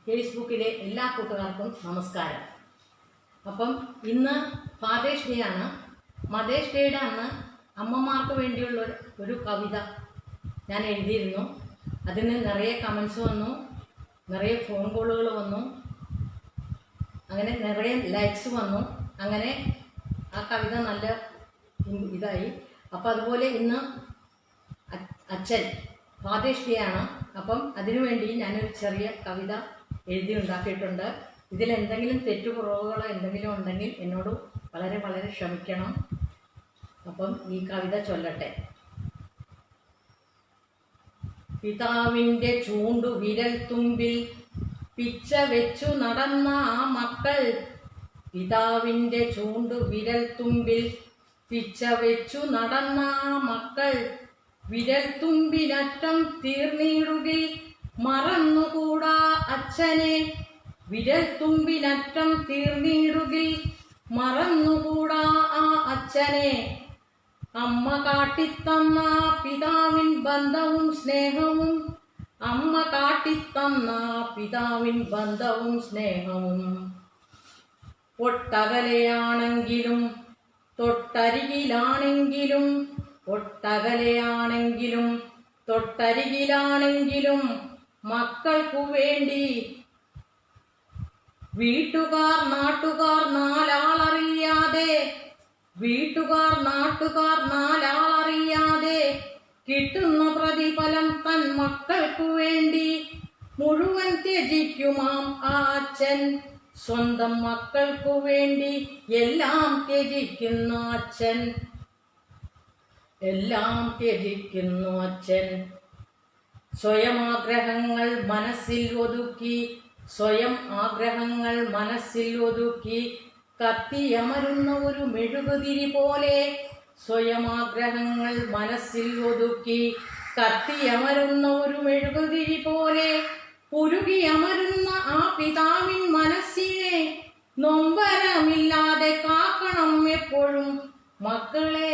ഫേസ്ബുക്കിലെ എല്ലാ കൂട്ടുകാർക്കും നമസ്കാരം. അപ്പം ഇന്ന് ഫാദേഴ്സ് ഡേ ആണ്. മദേഴ്സ് ഡേയുടെ അന്ന് അമ്മമാർക്ക് വേണ്ടിയുള്ള ഒരു കവിത ഞാൻ എഴുതിയിരുന്നു. അതിന് നിറയെ കമൻസ് വന്നു, നിറയെ ഫോൺ കോളുകൾ വന്നു, അങ്ങനെ നിറയെ ലൈക്സ് വന്നു. അങ്ങനെ ആ കവിത നല്ല ഇതായി. അപ്പം അതുപോലെ ഇന്ന് അച്ഛൻ ഫാദേഴ്സ് ഡേ ആണ്. അപ്പം അതിനുവേണ്ടി ഞാനൊരു ചെറിയ കവിത എഴുതി ഉണ്ടാക്കിയിട്ടുണ്ട്. ഇതിലെന്തെങ്കിലും തെറ്റുകുറവുകളോ എന്തെങ്കിലും ഉണ്ടെങ്കിൽ എന്നോട് വളരെ വളരെ ക്ഷമിക്കണം. അപ്പം ഈ കവിത ചൊല്ലട്ടെ. പിതാവിൻ്റെ ചൂണ്ടു വിരൽ തുമ്പിൽ പിച്ച വെച്ചു നടന്ന ആ മക്കൾ, പിതാവിൻ്റെ ചൂണ്ടു വിരൽ തുമ്പിൽ പിച്ച വെച്ചു നടന്ന ആ മക്കൾ, വിരൽ തുമ്പിനറ്റം തീർന്നിടുകിൽ മറന്നുകൂടാ അച്ഛനെ, വിരൽ തുമ്പിനറ്റം തീർന്നിടുകിൽ മറന്നുകൂടാ ആ അച്ഛനെ. അമ്മ കാട്ടിത്തന്ന പിതാവിൻ ബന്ധവും സ്നേഹവും, അമ്മ കാട്ടിത്തന്ന പിതാവിൻ ബന്ധവും സ്നേഹവും, ഒട്ടകലയാണെങ്കിലും തൊട്ടരികിലാണെങ്കിലും, ഒട്ടകലയാണെങ്കിലും തൊട്ടരികിലാണെങ്കിലും മക്കൾക്കു വേണ്ടി വീട്ടുകാർ നാട്ടുകാർ നാലാളറിയാതെ, വീട്ടുകാർ നാട്ടുകാർ നാലാളറിയാതെ കിട്ടുന്ന പ്രതിഫലം തൻ മക്കൾക്കു വേണ്ടി മുഴുവൻ ത്യജിക്കുമാം ആ അച്ഛൻ. സ്വന്തം മക്കൾക്കു വേണ്ടി എല്ലാം ത്യജിക്കുന്നു അച്ഛൻ, എല്ലാം ത്യജിക്കുന്നു അച്ഛൻ. സ്വയം ആഗ്രഹങ്ങൾ മനസ്സിൽ ഒതുക്കി, സ്വയം ആഗ്രഹങ്ങൾ മനസ്സിൽ ഒതുക്കി കത്തിയമരുന്ന ഒരു മെഴുകുതിരി പോലെ, സ്വയം ആഗ്രഹങ്ങൾ മനസ്സിൽ ഒതുക്കി കത്തിയമരുന്ന ഒരു മെഴുകുതിരി പോലെ ഉരുകിയമരുന്ന ആ പിതാവിൻ മനസ്സിനെ നൊമ്പരമില്ലാതെ കാക്കണം എപ്പോഴും മക്കളെ,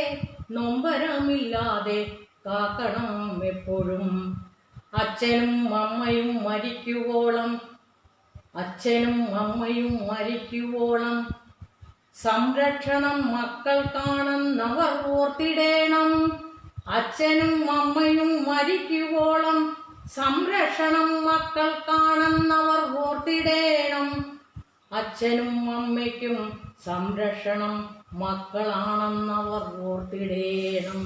നൊമ്പരമില്ലാതെ കാക്കണം എപ്പോഴും. അച്ഛനും അമ്മയും മരിക്കുവോളം, അച്ഛനും അമ്മയും മരിക്കുവോളം സംരക്ഷണം മക്കൾക്കാണെന്നവർ ഓർത്തിടേണം. അച്ഛനും അമ്മയും മരിക്കുവോളം സംരക്ഷണം മക്കൾക്കാണെന്നവർ ഓർത്തിടേണം. അച്ഛനും അമ്മയ്ക്കും സംരക്ഷണം മക്കളാണെന്നവർ ഓർത്തിടേണം.